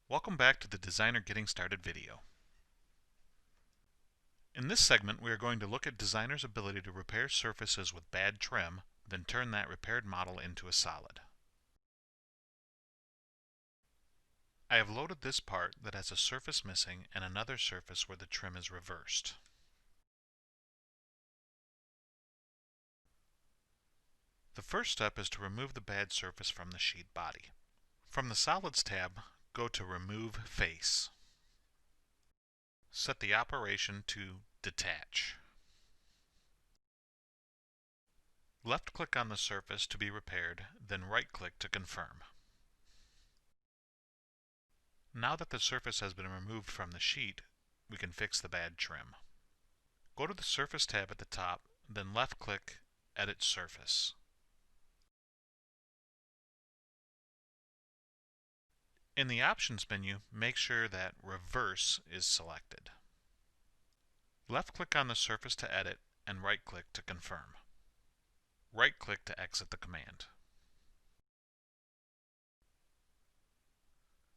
Welcome back to the Designer Getting Started video. In this segment, we are going to look at Designer's ability to repair surfaces with bad trim, then turn that repaired model into a solid. I have loaded this part that has a surface missing and another surface where the trim is reversed. The first step is to remove the bad surface from the sheet body. From the Solids tab, go to Remove Face. Set the operation to Detach. Left-click on the surface to be repaired, then right-click to confirm. Now that the surface has been removed from the sheet, we can fix the bad trim. Go to the Surface tab at the top, then left-click Edit Surface. In the Options menu, make sure that Reverse is selected. Left-click on the surface to edit and right-click to confirm. Right-click to exit the command.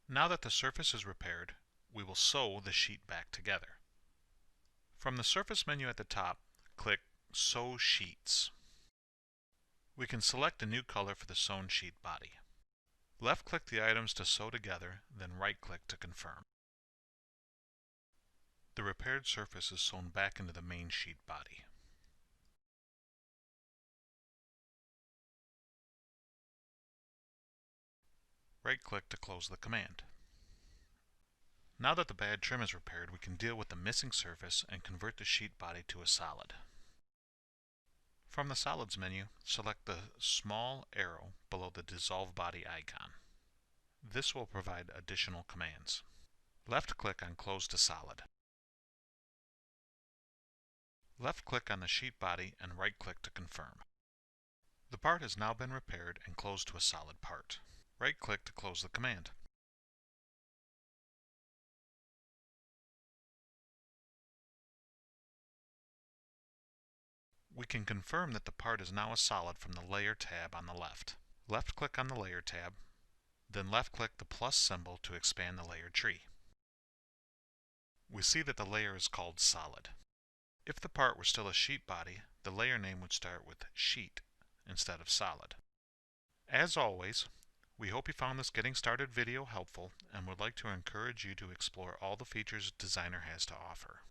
Now that the surface is repaired, we will sew the sheet back together. From the Surface menu at the top, click Sew Sheets. We can select a new color for the sewn sheet body. Left-click the items to sew together, then right-click to confirm. The repaired surface is sewn back into the main sheet body. Right-click to close the command. Now that the bad trim is repaired, we can deal with the missing surface and convert the sheet body to a solid. From the Solids menu, select the small arrow below the Dissolve Body icon. This will provide additional commands. Left-click on Close to Solid. Left-click on the sheet body and right-click to confirm. The part has now been repaired and closed to a solid part. Right-click to close the command. We can confirm that the part is now a solid from the Layer tab on the left. Left-click on the Layer tab, then left-click the plus symbol to expand the layer tree. We see that the layer is called Solid. If the part were still a sheet body, the layer name would start with Sheet instead of Solid. As always, we hope you found this Getting Started video helpful and would like to encourage you to explore all the features Designer has to offer.